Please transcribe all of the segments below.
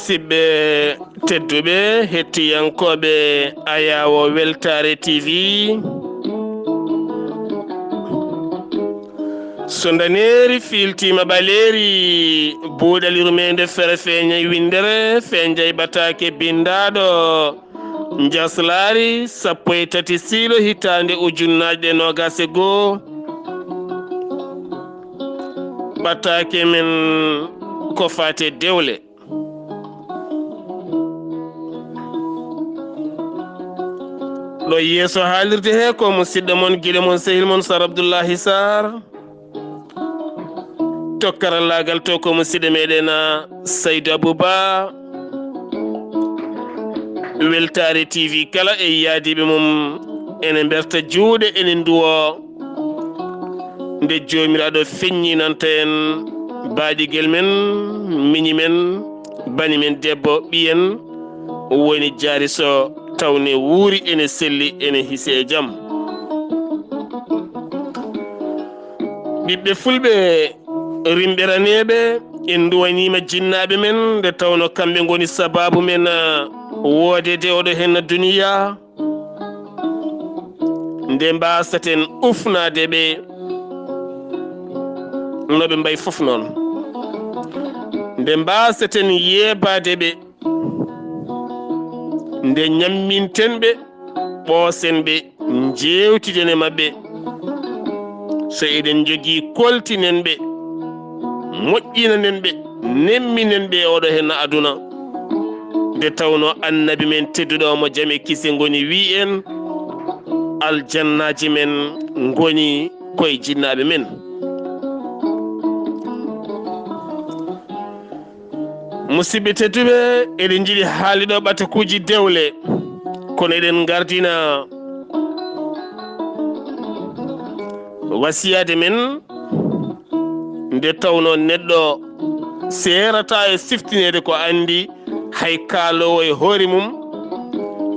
musidɓe tedduɓe hettiyankoɓe Ayawo Weltare TV so daneri filtima ɓaleri buuɗaliru mende fere feñay windere feñjay batake bindaɗo jaslari 13 silo hitande ujunnaje 21 batake men ko fate dewle ɗo yeeso haalirde he ko musidɗo mon guiɗo mon sehil mon Sar Abdoullahi Sarr tokkarallagal to ko musidɗo meɗen Saydou Abouba Weltare TV kala e yaadiɓe mum ene berta juuɗe ene duwo nde jomiraɗo feññinanta en baaɗigel men miñi men bani men debbo ɓiyen woni jaari so tawne wuuri ene selli ene hisi e jaam ɓiɓɓe fulɓe rimɓeraneɓe en duwanima jinnaɓe men nde tawno kamɓe goni sababu men woodede oɗo hen duniya nde mbasaten ufnadeɓe noɓe mbay fof noon nde mbasaten yeebadeɓe nde ñamminten ɓe ɓoosen ɓe jewtiden e mabɓe so eɗen jogii koltinen ɓe moƴƴinanen ɓe nemminen ɓe oɗo hen aduna nde tawno annabi men tedduɗo mo jaam e kise goni wi en aljannaji men goni koye jinnaɓe men musidɓe tedduɓe eɗen jiiɗi haaliɗo ɓatakuji dewle kono eɗen gardina wasiyade men nde tawno neɗɗo serata e siftinede ko andi hay kaalowo e hoore mum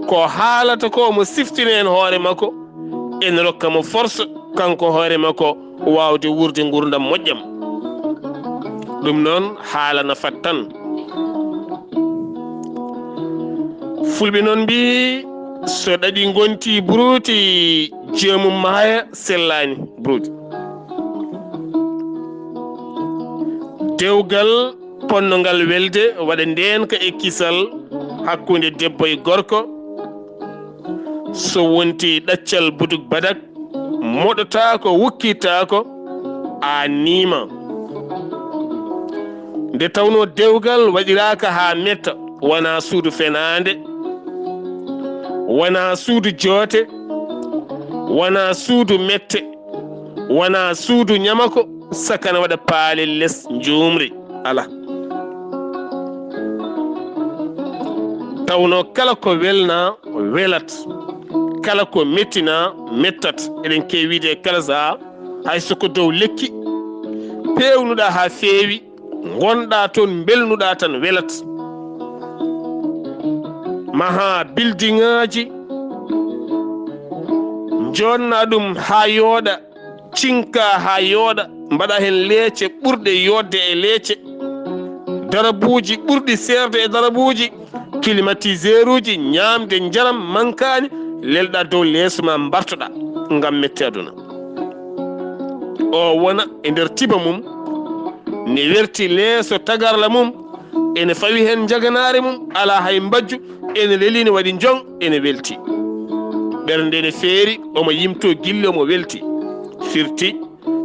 ko haalata ko mo siftine en hoore makko en rokka mo force kanko hoore makko wawde wurde gurdam moƴƴam ɗum noon haala nafat tan fulɓe noon mbi so ɗaɗi gonti buruti joomum maaya sellani buruti dewgal ponnogal welde waɗa ndenka e kisal hakkude debbo e gorko so wonti ɗaccal buduk badak moɗotako wukkitako a nima nde tawno dewgal waɗiraka ha metta wona suudu fenande wona suudu joote wona suudu mette wona suudu ñamako sakana waɗa paale less jumri ala tawno kala ko welna welat kala ko mettina mettat eɗen kewide kala saa hay soko dow lekki pewnuɗa ha feewi gonɗa toon belnuɗa tan welat maha building aji jonna ɗum ha yooɗa cinka ha yooɗa mbaɗa hen leece ɓurɗe yodde e leece darabuji ɓurɗi serde e darabuji climatiseur uji ñamde jaram mankani lelɗa dow leeso ma mbartoɗa ngam mette aduna o wona e nder tiba mum ne werti leeso tagarla mum ene fawi hen jaganare mum ala hay mbajju ene lelini waɗi jong ene welti ɓernde ne feeri omo yimto gille omo welti firti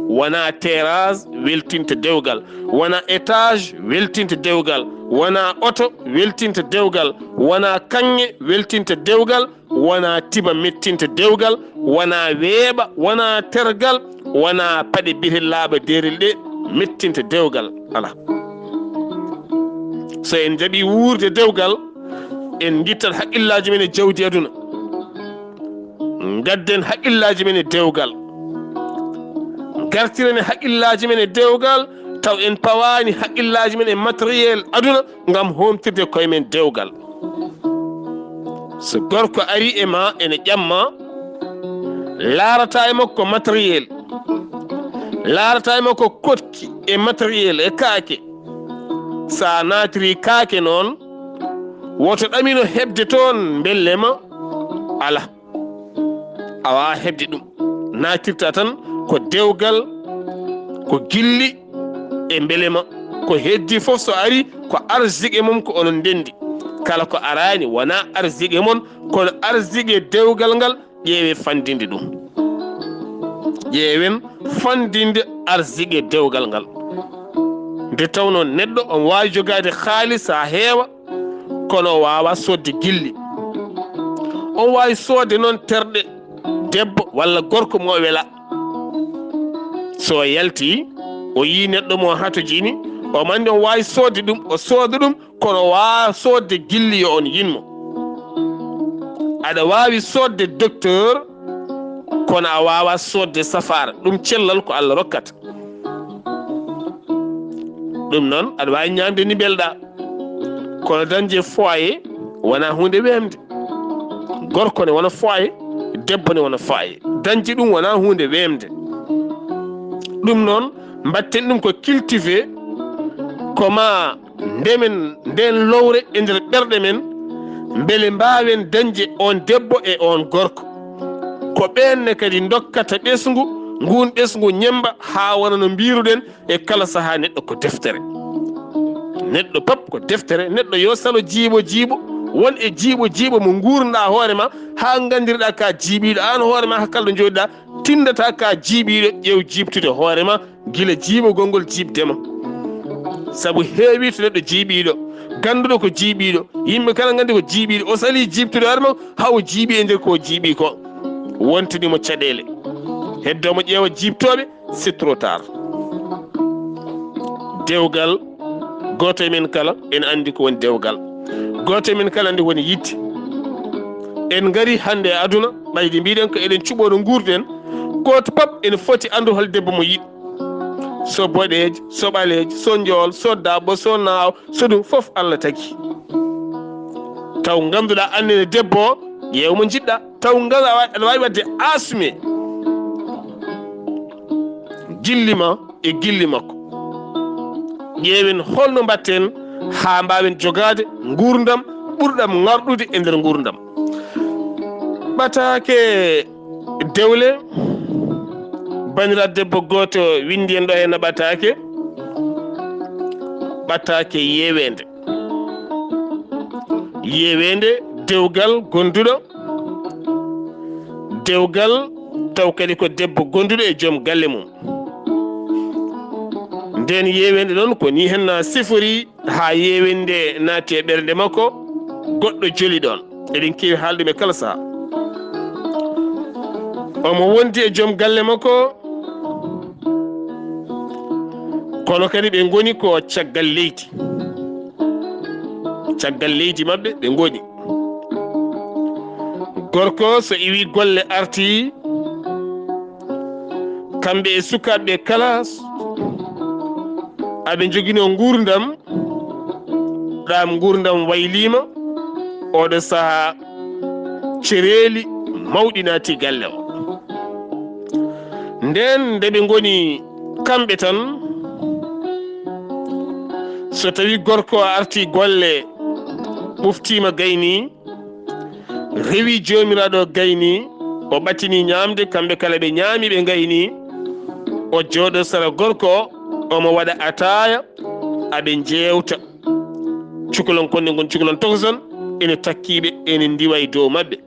wona terrasse weltinta dewgal wona étage weltinta dewgal wona oto weltinta dewgal wona kanŋe weltinta dewgal wona tiba mettinta dewgal wona weeɓa wona tergal wona paɗe bite laaɓa derel ɗe mettinta dewgal ala so en jaɓi wuurde dewgal en guittat haqqillaji men e jawdi aduna gadden haqqillaji men e dewgal gartiren haqqillaji men e dewgal taw en pawani haqqillaji men e matériel aduna ngam homtirde koye men dewgal so gorko ari e ma ene ƴamma laarata e makko matériel laarata e makko kotki e matériel e kaake sa natiri kaake noon woto ɗamino heɓde toon bellema ala a wawa heɓde ɗum natirta tan ko dewgal ko gilli e belema ko heddi fof so ari ko arsigue mum ko onon ndendi kala ko arani wona arsigue mon kono arsigue dewgal ngal ƴeewe fandinde ɗum ƴeewen fandinde arsigue dewgal ngal nde tawno neɗɗo on wawi jogade haalis ha heewa kono wawa sodde gilli on wawi soode noon terɗe debbo walla gorko mo wela so yalti o yi neɗɗo mo hato jini o mandi on wawi soodde ɗum o sooda ɗum kono wawa soodde gilli yo on yinmo aɗa wawi soodde docteur kono a wawa soodde safara ɗum cellal ko Allah rokkata ɗum noon aɗa wawi ñamde ni belɗa kono dañde foyer wona hunde wemde gorko ne wona foyer debbo ne wona foyer dañde ɗum wona hunde wemde ɗum noon mbatten ɗum ko cultivé koma ndemen nden lowre e nder ɓerɗe men beele mbawen dañde on debbo e on gorko ko ɓenne kadi dokkata ɓesgu ngun ɓesgu ñemba ha wona no mbiruɗen e kala saaha neɗɗo ko deftere neɗɗo pap ko deftere neɗɗo yo salo jiiɓo won e jiiɓo mo gurda hoorema ha gandirɗa ka jiiɓiɗo an hoorema hakkalɗo joɗiɗa tindata ka jiiɓiɗo ƴeew jiibtude hoorema guila jiiɓogol ngol jiibdema saabu heewi to neɗɗo jiiɓiɗo ganduɗo ko jiiɓiɗo yimɓe kala gandi ko jiiɓiɗo o sali jiibtude hoorema hawo jiiɓi e nder ko jiiɓi ko wontanimo caɗele heddomo ƴeewa jiibtoɓe c'est trop tard dewgal goto e men kala en andi ko woni dewgal goto e men kala andi woni yidde en gari hande e aduna ɓayde mbiɗen ko eɗen cuɓoɗo gurden goto pap ene foti andu hol debbo mo yiɗi so boɗeji so ɓaleji so jool so dabbo so naaw so ɗum foof Allah tagi taw ganduɗa annene debbo o ƴeew mo jiɗɗa taw aɗa wawi wadde assume gillima e gilli makko ƴeewen holno mbatten ha mbawen jogade gurdam ɓurɗam ngarɗude e nder gurdam ɓatake dewle baniraɗo debbo goto windi en ɗo henna ɓatake yewende dewgal gonduɗo dewgal taw kadi ko debbo gonduɗo e joom galle mum nden yewende noon ko ni hen sifori ha yewende naati e ɓernde makko goɗɗo joli ɗon eɗen kewi haalɗum e kala saha omo wondi e joom galle makko kono kadi ɓe goni ko caggal leydi mabɓe ɓe goni gorko so iwi golle arti kamɓe e sukaɓe kala aɓe joguino gurdam ɗam gurdam waylima oɗo saaha cereeli mawɗi naati galle o nden nde ɓe goni kamɓe tan so tawi gorko arti golle ɓuftima gayni rewi jomiraɗo gayni o ɓattini ñamde kamɓe kala ɓe ñaami ɓe gayni o jooɗo sara gorko omo waɗa ataya aɓe jewta cukalon konde gon cukalon tokoson ene takkiɓe ene ndiwa e dow mabɓe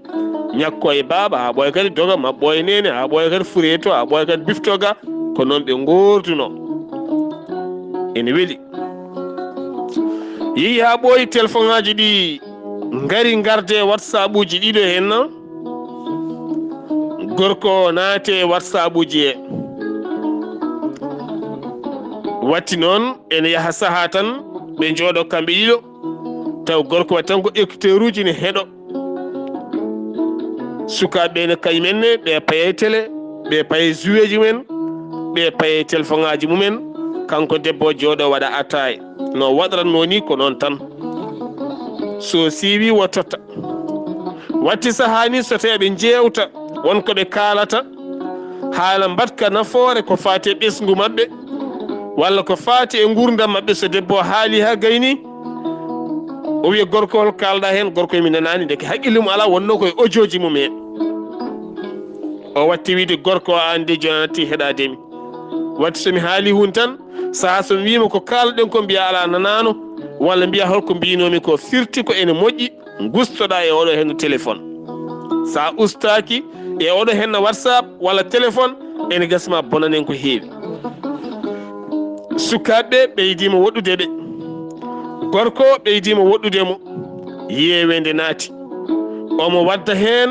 ñakko e baaba ha ɓooya kadi doga mabɓo e nene ha ɓooya kadi fureto ha ɓooya kadi biftoga ko noon ɓe gorduno ene weeli yeehi ha ɓooyi téléphone ngaji ɗi ngari garde whatsapp uji ɗiɗo henna gorko naate whatsapp uji e watti noon ene yaha saaha tan ɓe jooɗo kamɓe ɗiɗo taw gorko wat tan ko écouteur uji ne heeɗo sukaɓe ne kañumenne ɓe paye télé ɓe paye jouet ji men ɓe paye téléphone ngaji mumen kanko debbo jooɗo waɗa ataye no waɗranno ni ko noon tan so siiwi wo totta watti saaha ni so tawi ɓe jewta wonko ɓe kalata haala mbatka nafoore ko fati e ɓesgu mabɓe walla ko fati e gurdam mabɓe so debbo haali ha gayni o wiya gorko hol kalda hen gorko mi nanani deke haqqille mum ala wonno koye ojoji mum he o watti wiide gorko ande jonati heɗademi watti somi haali hun tan saha somi wima ko kalɗen ko mbiya ala nanano walla mbiya holko mbinomi ko firti ko ene moƴƴi gustoɗa e oɗo henno téléphone sa ustaki e oɗo henno whatsapp walla téléphone ene gasma bonanen ko heewi sukaɓeɓe ɓeydima woɗɗude ɓe gorko ɓeydima woɗɗudemo yewede naati omo wadda hen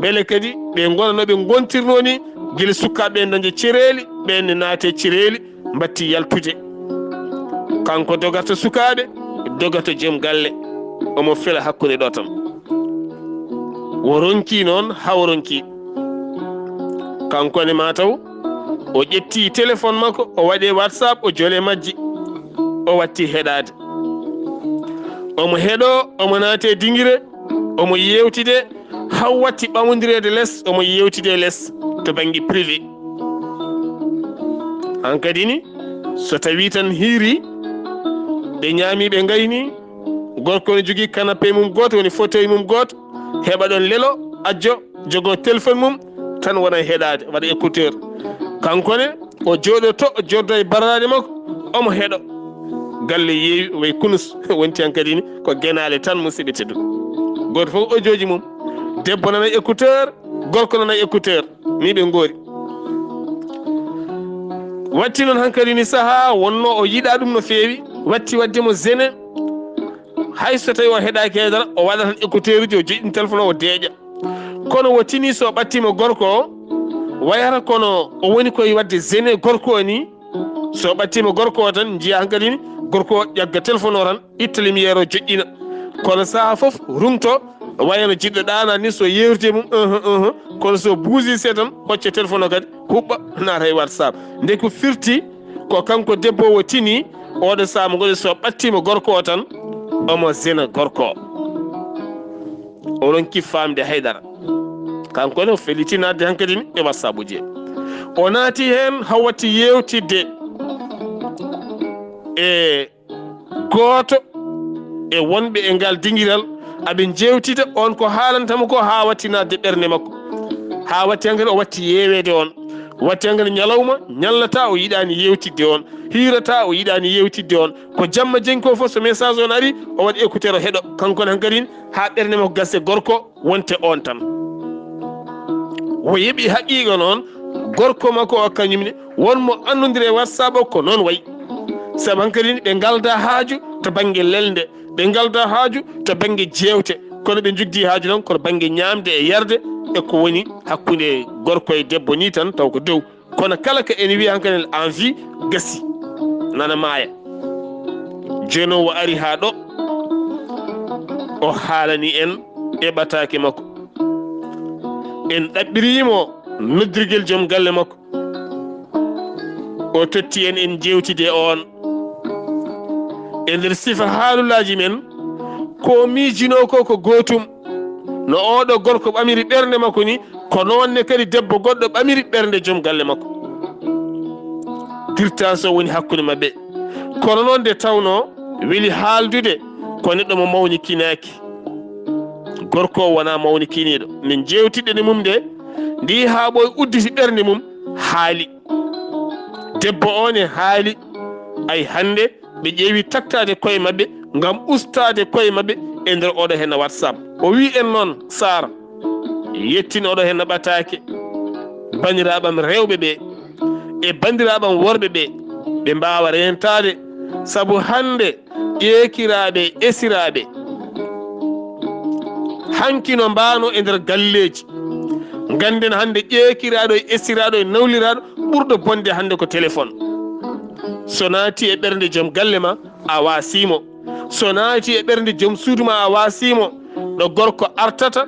beele kadi ɓe gona noɓe gontirno ni guila sukaɓe dañde cireeli ɓenne naate cireeli batti yaltude kanko dogata sukaɓe dogata joom galle omo fela hakkude ɗo tan o ronki noon hawo ronki kankone mataw o ƴetti téléphone makko o waɗi whatsapp o joole majji o watti heɗade omo heeɗo omo naate dinguire omo yewtide haw watti ɓamodirede less omo yewtide less to banggue privé hankadi ni so tawi tan hiiri ɓe ñaami ɓe gayni gorko ne jogui canapé mum goto woni fauteuil mum goto heɓa ɗon lelo ajo jogo téléphone mum tan wona heɗade waɗa écouteur kankone o jooɗo to o joddo e barade makko omo heeɗo galle yeewi way kunus wonti hankadi ni ko guenale tan musidɓe teddu goto foof ojoji mum debbo nana écouteur gorko nana écouteur ni ɓe goori watti noon hankadi ni saaha wonno o yiiɗa ɗum no feewi watti waddemo gêné hayso tawi o heeɗaki haydara o waɗa tan écouteur uji o joƴƴini téléphone o deeƴa kono wo tini so ɓattima gorko o wayata kono o woni koye wadde gêné gorko o ni so ɓattima gorko o tan jiiya hankadi ni gorko o ƴagga téléphone o tan itta lumiére o joƴƴina kono saaha foof rumto wayano jiɗɗo ɗana ni so yewti mum kono so buusi se tan hocce téléphone o kadi huɓɓa naata e whatsapp nde ko firti ko kanko debbo o tini oɗo saaha mo goɗi so ɓattima gorko o tan omo zena gorko o ronki famde haydara kankone o feliti nadde hankadi ni e whatsapp uji o naati hen haw watti yewtidde e gooto e wonɓe e ngal dinguiral aɓe jewtida on ko haalantamo ko ha watti nadde ɓernde makko ha watti hankadi o watti yewede on watti hankadi ñalawma ñallata o yiɗani yewtidde on hirata o yiɗani yewtidde on ko jamma jengi ko foof so message on ari o waɗi écouteur o heeɗo kankone hankadi ha ɓernde makko gasse gorko wonte on tan o yeeɓi haqiqa noon gorko makko o kañumne wonmo andodiri e whatsapp o ko noon wayi saabu hankadi ɓe galda haaju to banggue lelde ɓe galda haaju to banggue jewte kono ɓe jogdi haaju noon kono banggue ñamde e yarde e ko woni hakkude gorko e debbo ni tan taw ko dow kono kala ko ene wiya hankadi envie gassi nana maaya joni o ari ha ɗo o haalani en eɓatake makko en ɗaɓɓirimo noddirguel joom galle makko o totti en jewtide on e nder sifa haalulaji men ko miijino ko gotum no oɗo gorko ɓamiri ɓernde makko ni ko noonne kadi debbo goɗɗo ɓamiri ɓernde joom galle makko dirtance o woni hakkude mabɓe kono noon nde tawno weeli haaldude ko neɗɗo mo mawnikinaki gorko o wona mawnikiniɗo min jewtiɗe nde mum nde ndi ha ɓoye udditi ɓernde mum haali debbo on e haali ay hande ɓe ƴeewi taktade koye mabɓe ngam ustade koye mabɓe e nder oɗo henna whatsapp o wi en noon sara yettin oɗo henna ɓatake bandiraɓam rewɓe ɓe e bandiraɓam worɓe ɓe ɓe mbawa rentade saabu hande ƴeekiraɓe esiraɓe hankino mbano e nder galleji ganden hande ƴeekiraɗo e esiraɗo e nawliraɗo ɓurɗo bonde hande ko téléphone so naati e ɓernde joom galle ma a wasimo so naati e ɓernde joom suudu ma a wasimo ɗo gorko artata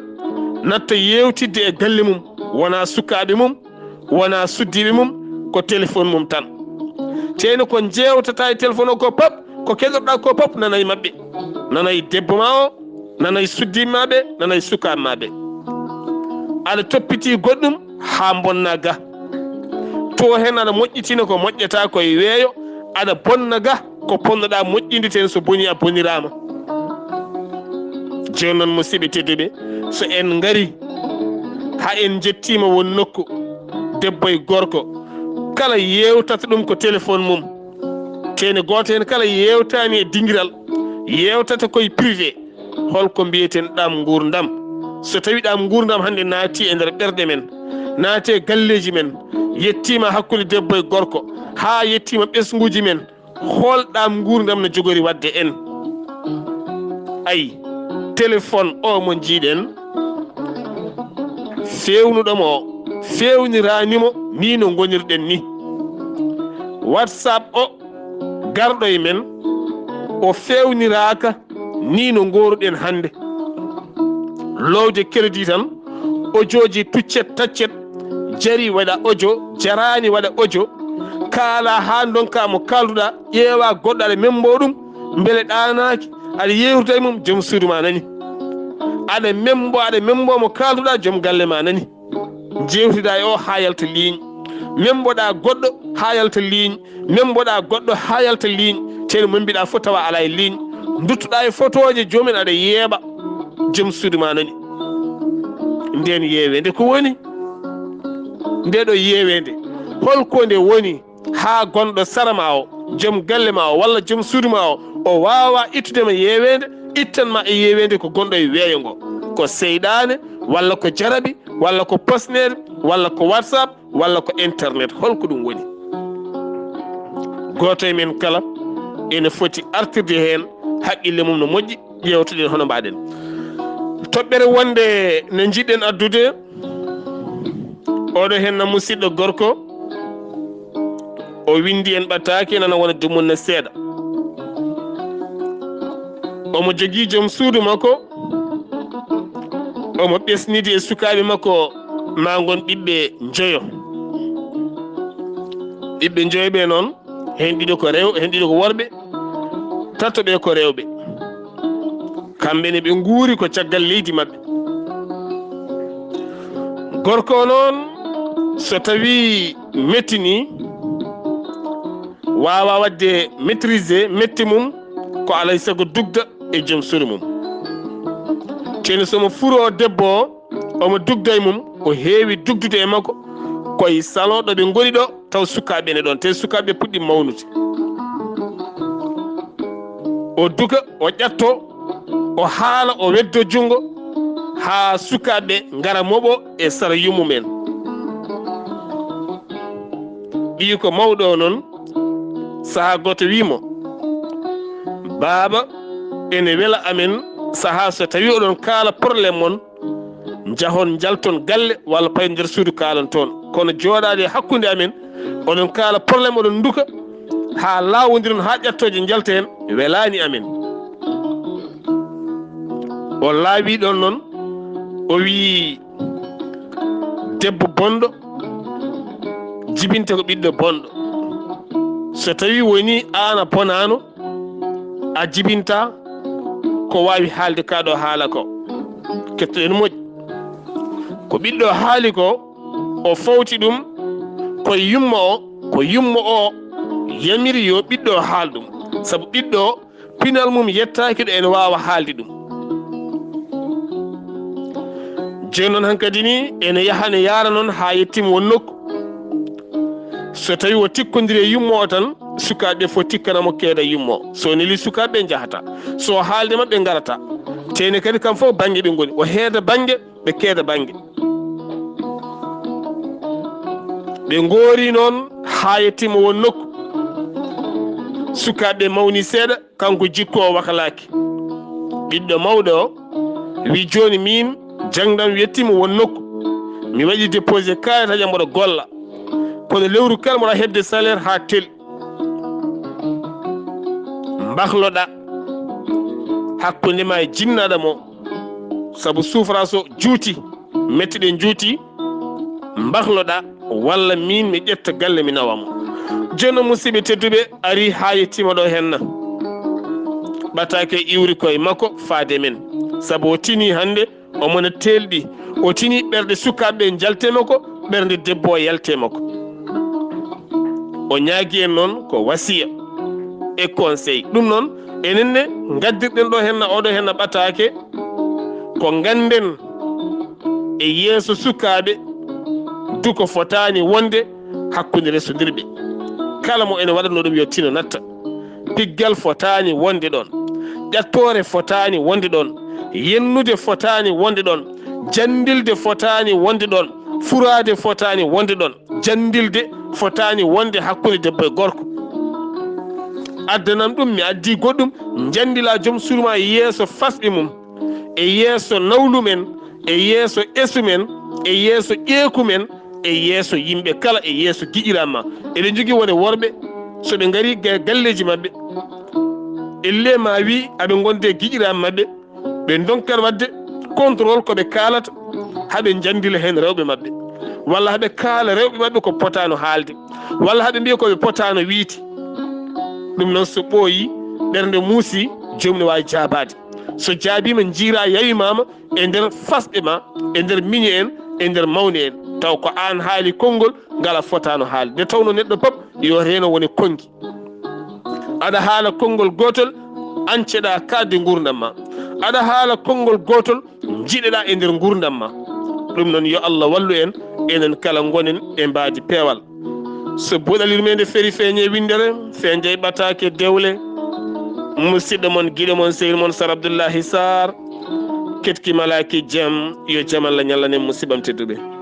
natta yewtidde e galle mum wona sukaɓe mum wona suddiɓe mum ko téléphone mum tan teno ko jewtata e téléphone o ko pop ko keɗoɗa ko pop nanayi mabɓe nanayi debbo ma o nanayi suddiɓe maɓe nanayi sukaɓe maɓe aɗa toppiti goɗɗum ha bonna ga to hen aɗa moƴƴitina ko moƴƴata koye weeyo aɗa bonna ga ko ponnoɗa moƴƴinde ten so boni a bonirama joni noon musidɓe tedduɓe so en ngari ha en jettima won nokku debbo e gorko kala yewtata ɗum ko téléphone mum tene goto hen kala yewtani e dinguiral yewtata koye privé holko mbiyeten ɗam gurdam so tawi ɗam gurdam hande naati e nder ɓerɗe men naati e galleji men yettima hakkude debbo e gorko ha yettima ɓesguji men holɗam gurdam no jogori wadde en ayi téléphone o mo jiiɗen fewnuɗomo o fewniranimo ni no gonirɗen ni whatsapp o garɗo e men o fewniraka ni no goruɗen hande lowde crédit tan ojoji tuccet taccet jari waɗa audio jarani waɗa audio kaala ha donka mo kalduɗa ƴeewa goɗɗo aɗa membo ɗum beele ɗanaki aɗa yewtuda e mum joom suudu ma nani aɗa membo mo kalduɗa joom galle ma nani jewtuda e o ha yalta ligne memboɗa goɗɗo ha yalta ligne memboɗa goɗɗo ha yalta ligne teno membiɗa fof tawa ala e ligne duttoɗa e photoje jomumen aɗa yeeɓa joom suudu ma nani nden yewede ko woni ndeɗo yewede holko nde woni ha gonɗo sara ma o joom galle ma o walla joom suudu ma o wawa ittudema yewede ittanma e yewede ko gonɗo e weeyo ngo ko seyɗane walla ko jarabi walla ko posnere walla ko whatsapp walla ko internet holko ɗum woni goto e men kala ene foti artirde hen haqqille mum no moƴƴi ƴewtuɗen hono mbaɗen toɓɓere wonde ne jiɗɗen addude oɗo henna musidɗo gorko o windi en ɓattaki nana wona dumunne seeɗa omo jogui joom suudu makko omo ɓesnidi e sukaɓe makko ma gon ɓiɓɓe joyo ɓiɓɓe joyoɓe noon hen ɗiɗo ko worɓe tatoɓe ko rewɓe kamɓene ɓe guuri ko caggal leydi mabɓe gorko o noon so tawi mettini wawa wadde maîtrisé metti mum ko alay saago dugda e joom suudu mum ceni somo furo debbo o omo dugda e mum o heewi dugdude e makko koye salon ɗo ɓe goni ɗo taw sukaɓe ne ɗon te sukaɓe puɗɗi mawnude o duga o ƴatto o haala o weddo jungo ha sukaɓe ngara moɓo e sara yummumen ɓii ko mawɗo o noon saha goto wimo baaba ene wela amen saha so tawi oɗon kaala probléme mon jahon jalton galle walla pay nder suudu kalan toon kono jooɗade hakkude amen oɗon kaala probléme oɗon duka ha lawodiron ha ƴattoje jalta hen welani amen o laawi ɗon noon o wi debbo bonɗo jibinta ko ɓiɗɗo bonɗo so tawi woni an a bonano a jibinta ko wawi haalde kaɗo haala ko kettoɗen moƴƴi ko ɓiɗɗo haali ko o fawti ɗum koye yumma o yamiri yo ɓiɗɗo haal ɗum saabu ɓiɗɗo pinal mum yettaki ɗo ene wawa haalde ɗum joni noon hankkadi ni ene yaha ne yaara noon ha yettima won nokku so tawi o tikkodiri e yummo o tan sukaɓe fo tikkanamo keeda yummo so neli sukaɓe jahata so haalde mabɓe garata tene kadi kam fof banggue ɓe goni o heeda banggue ɓe keeda banggue ɓe goori noon ha yettima won nokku sukaɓe mawni seeɗa kanko jikku o wakalaki ɓiɗɗo mawɗo o wi joni min jangdam yettima won nokku mi waɗi déposé kayitaji mboɗo golla kono lewru kala mboɗa hebde salaire ha tel mbahloɗa hakkude ma e jinnaɗo mo saabu souffrance o juuti metti ɗe juuti mbahloɗa walla min mi ƴetta galle mi nawamo joni noon musidɓe tedduɓe ari ha yettima ɗo henna ɓatake iwri koye makko faade men saabu o tini hande omona telɗi o tini ɓerɗe sukaɓeɓe jalte makko ɓernde debbo o yalte makko o ñaagui en noon ko wasiya e conseil ɗum noon enenne gaddirɗen ɗo henna oɗo henna ɓatake ko ganden e yeeso sukaɓe duko fotani wonde hakkude resodirɓe kala mo ene waɗano ɗum yo tino natta piggal fotani wonde ɗon ƴattore fotani wonde ɗon yennude fotani wonde ɗon jandilde fotani wonde ɗon furade fotani wonde ɗon jandilde fotani wonde hakkude debbo e gorko addanam ɗum mi addi goɗɗum jandila joom surma yeeso fasɓe mum e yeeso nawlumen e yeeso esumen e yeeso ƴeekumen e yeeso yimɓe kala e yeeso giƴiranma eɗen jogui wone worɓe soɓe gari galleji mabɓe elle ma wi aɓe gonde giƴiran mabɓe ɓe donkat wadde contrôle koɓe kalata haɓe jandila hen rewɓe mabɓe walla haɓe kaala rewɓe mabɓe ko potano haalde walla haɓe mbiya koɓe potano wiide ɗum noon so ɓooyi ɓernde muusi jomum ne wawi jaabade so jaabima jiira yawimama e nder fasɓe ma e nder miñe en e nder mawni en taw ko an haali konngol ngala fotano haalde nde tawno neɗɗo pop yo reno woni kongi aɗa haala konngol gotol anceɗa kadde gurdam ma aɗa haala konngol gotol jiɗeɗa e nder gurdam ma ɗum noon yo Allah wallu en enen kala gonen e mbadi peewal so buɗalirmede feri feeñe windere fe jeyɓatake dewle musidɗo mon guiɗo mon sehil mon Sar Abdoullahi Sarr ketki malaki jaam yo jaam Allah ñallanen musibam tedduɓe